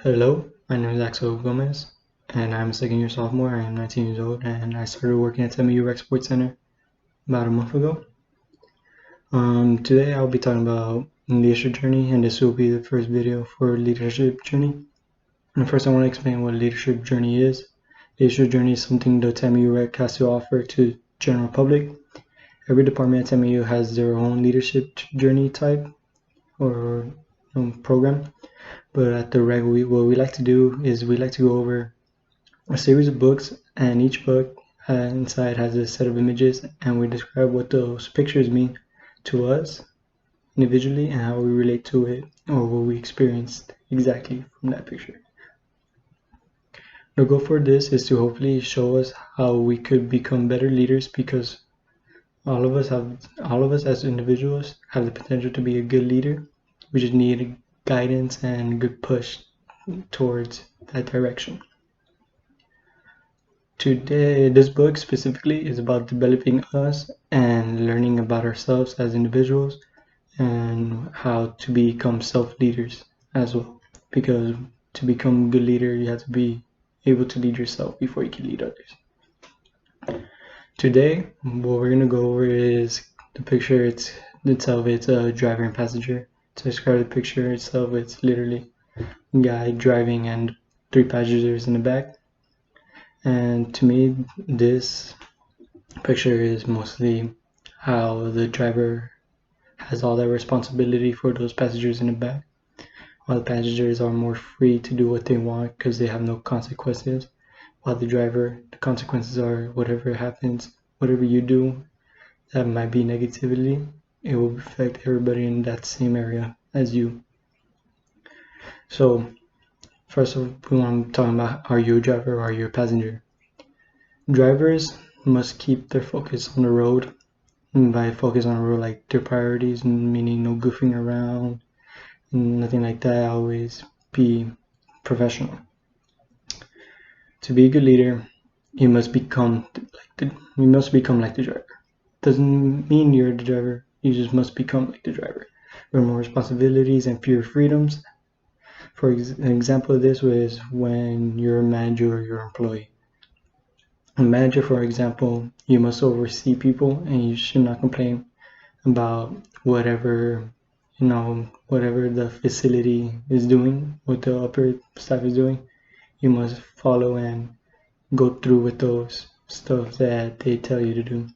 Hello, my name is Axel and I'm a second year sophomore. I am 19 years old, and I started working at TMU Rec Sports Center about a month ago. Today I'll be talking about leadership journey, and this will be the first video for leadership journey. And first I want to explain what leadership journey is. Leadership journey is something the TMU Rec has to offer to general public. Every department at TMU has their own leadership journey type or program. But at the Rec, what we like to do is we like to go over a series of books, and each book inside has a set of images, and we describe what those pictures mean to us individually and how we relate to it or what we experienced exactly from that picture. The goal for this is to hopefully show us how we could become better leaders, because all of us as individuals have the potential to be a good leader. We just need guidance and good push towards that direction. Today, this book specifically is about developing us and learning about ourselves as individuals and how to become self-leaders as well. Because to become a good leader, you have to be able to lead yourself before you can lead others. Today, what we're going to go over is the picture itself. It's a driver and passenger. To describe the picture itself, it's literally a guy driving and 3 passengers in the back. And to me, this picture is mostly how the driver has all that responsibility for those passengers in the back, while the passengers are more free to do what they want because they have no consequences, while the driver, the consequences are whatever happens, whatever you do that might be negatively, it will affect everybody in that same area as you. So first of all, we want to talk about, are you a driver or are you a passenger? Drivers must keep their focus on the road. And by focus on the road, like their priorities, meaning no goofing around, nothing like that. Always be professional. To be a good leader, you must become like the driver. Doesn't mean you're the driver. You just must become like the driver. There are more responsibilities and fewer freedoms. For an example of this was when you're a manager or you're an employee. A manager, for example, you must oversee people, and you should not complain about whatever the facility is doing, what the upper staff is doing. You must follow and go through with those stuff that they tell you to do.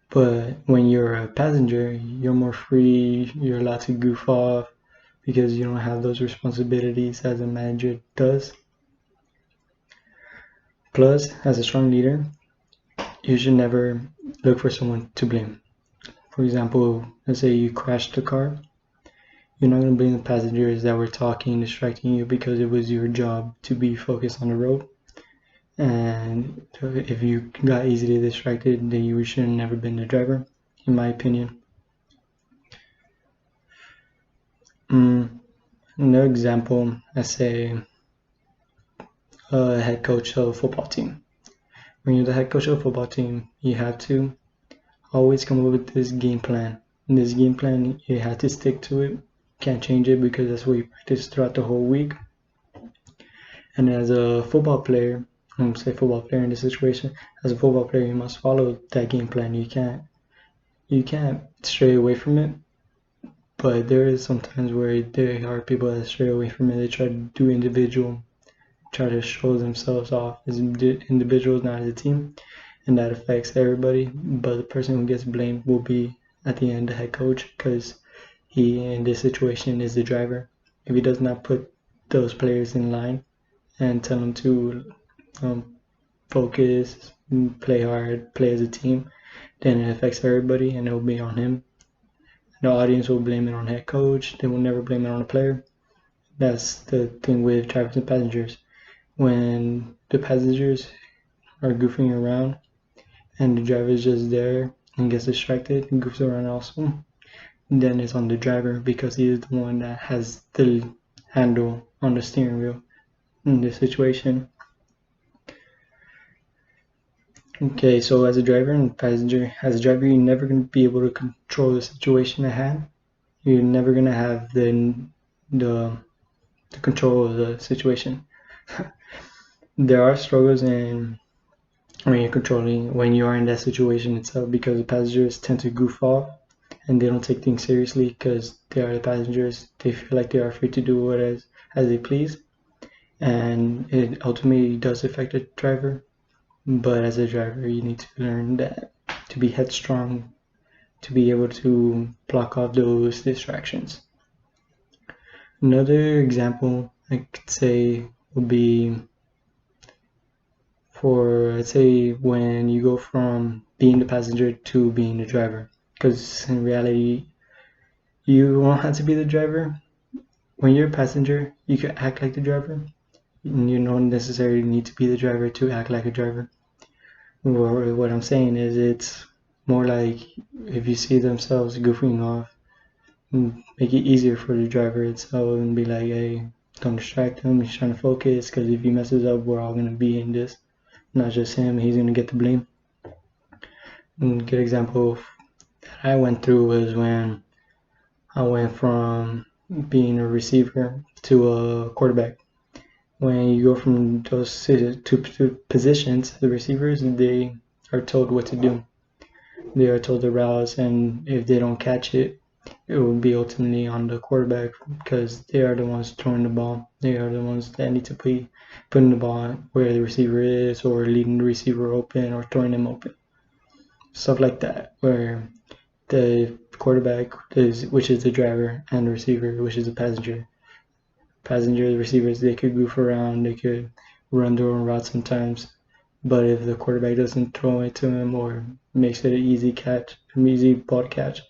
But when you're a passenger, you're more free, you're allowed to goof off because you don't have those responsibilities as a manager does. Plus, as a strong leader, you should never look for someone to blame. For example, let's say you crashed the car. You're not going to blame the passengers that were talking, distracting you, because it was your job to be focused on the road. And if you got easily distracted, then you should have never been the driver, in my opinion. Another example, let's say a head coach of a football team. When you're the head coach of a football team, you have to always come up with this game plan. And this game plan, you have to stick to it. Can't change it, because that's what you practice throughout the whole week. And as a football player, I'm say football player in this situation, as a football player, you must follow that game plan. You can't stray away from it. But there is sometimes where there are people that stray away from it. They try to do individual, try to show themselves off as individuals, not as a team, and that affects everybody. But the person who gets blamed will be at the end the head coach, because he in this situation is the driver. If he does not put those players in line and tell them to focus, play hard, play as a team, then it affects everybody and it will be on him. The audience will blame it on head coach. They will never blame it on a player. That's the thing with drivers and passengers. When the passengers are goofing around and the driver is just there and gets distracted and goofs around also, then it's on the driver, because he is the one that has the handle on the steering wheel in this situation. Okay, so as a driver and passenger, as a driver, you're never going to be able to control the situation at hand. You're never going to have the the control of the situation. There are struggles in when you are in that situation itself, because the passengers tend to goof off and they don't take things seriously because they are the passengers. They feel like they are free to do what as they please, and it ultimately does affect the driver. But as a driver, you need to learn that to be headstrong, to be able to block off those distractions. Another example I could say would be for, let's say, when you go from being the passenger to being the driver. Because in reality, you won't have to be the driver. When you're a passenger, you can act like the driver. You don't necessarily need to be the driver to act like a driver. Or what I'm saying is, it's more like if you see themselves goofing off, make it easier for the driver itself and be like, hey, don't distract him, he's trying to focus, because if he messes up, we're all going to be in this. Not just him, he's going to get the blame. A good example that I went through was when I went from being a receiver to a quarterback. When you go from those two positions, the receivers, they are told what to do. They are told the routes, and if they don't catch it, it will be ultimately on the quarterback, because they are the ones throwing the ball. They are the ones that need to be putting the ball where the receiver is, or leading the receiver open, or throwing him open. Stuff like that, where the quarterback which is the driver, and the receiver, which is the passenger. The receivers, they could goof around, they could run their own routes sometimes, but if the quarterback doesn't throw it to him or makes it an easy ball catch,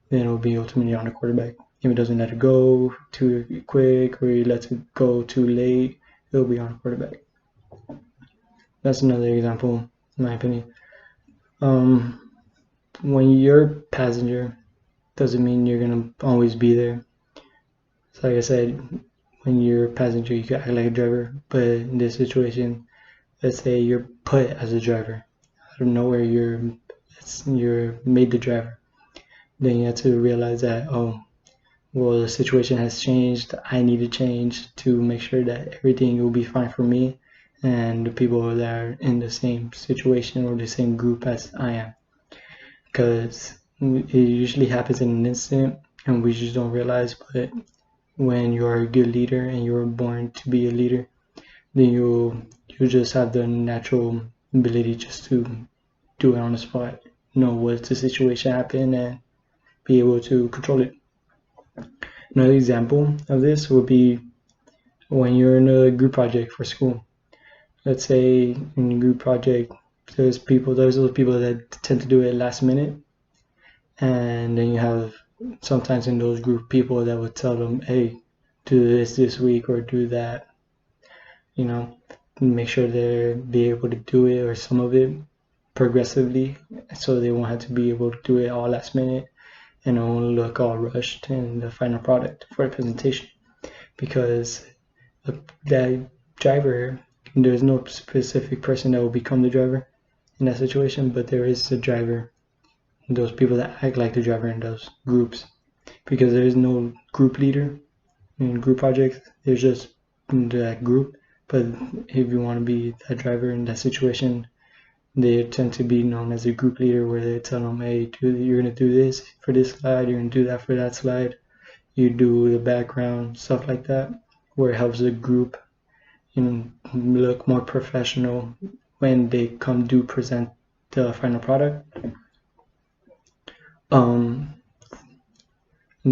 then it'll be ultimately on the quarterback. If it doesn't let it go too quick, or he lets it go too late, it'll be on the quarterback. That's another example, in my opinion. When you're a passenger, doesn't mean you're gonna always be there. So like I said, when you're a passenger, you can act like a driver, but in this situation, let's say you're put as a driver. Out of nowhere, you're made the driver. Then you have to realize that, oh, well, the situation has changed. I need to change to make sure that everything will be fine for me and the people that are in the same situation or the same group as I am. Because it usually happens in an instant and we just don't realize, but when you are a good leader and you're born to be a leader, then you just have the natural ability just to do it on the spot, know what's the situation happened, and be able to control it. Another example of this would be when you're in a group project for school. Let's say in a group project, there's those people that tend to do it last minute, and then you have sometimes in those group people that would tell them, hey, do this week, or do that, make sure they'll be able to do it, or some of it progressively, so they won't have to be able to do it all last minute and it won't look all rushed in the final product for the presentation. Because that driver, there's no specific person that will become the driver in that situation, but there is a driver, those people that act like the driver in those groups, because there is no group leader in group projects. There's just that group, but if you want to be that driver in that situation, they tend to be known as a group leader, where they tell them, hey, you're going to do this for this slide, you're going to do that for that slide, you do the background, stuff like that, where it helps the group look more professional when they come to present the final product.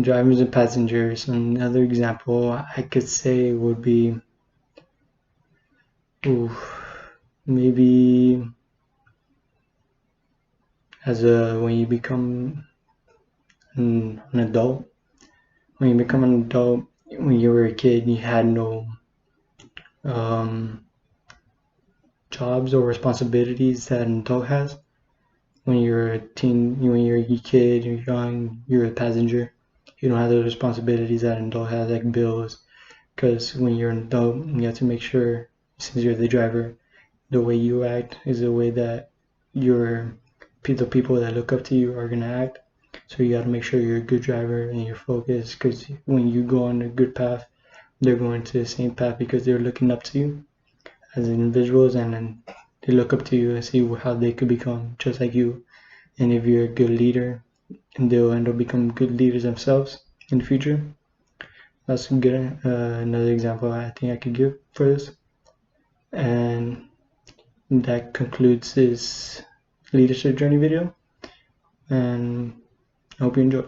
Drivers and passengers, another example I could say would be maybe when you become an adult. When you become an adult, when you were a kid, you had no jobs or responsibilities that an adult has. When you're a kid, you're young, you're a passenger, you don't have those responsibilities that an adult has, like bills. Because when you're an adult, you have to make sure, since you're the driver, the way you act is the way that the people that look up to you are gonna act. So you gotta make sure you're a good driver and you're focused, because when you go on a good path, they're going to the same path because they're looking up to you as individuals, and then they look up to you and see how they could become just like you. And if you're a good leader, and they'll end up becoming good leaders themselves in the future. That's good. Another example I think I could give for this. And that concludes this leadership journey video, and I hope you enjoy.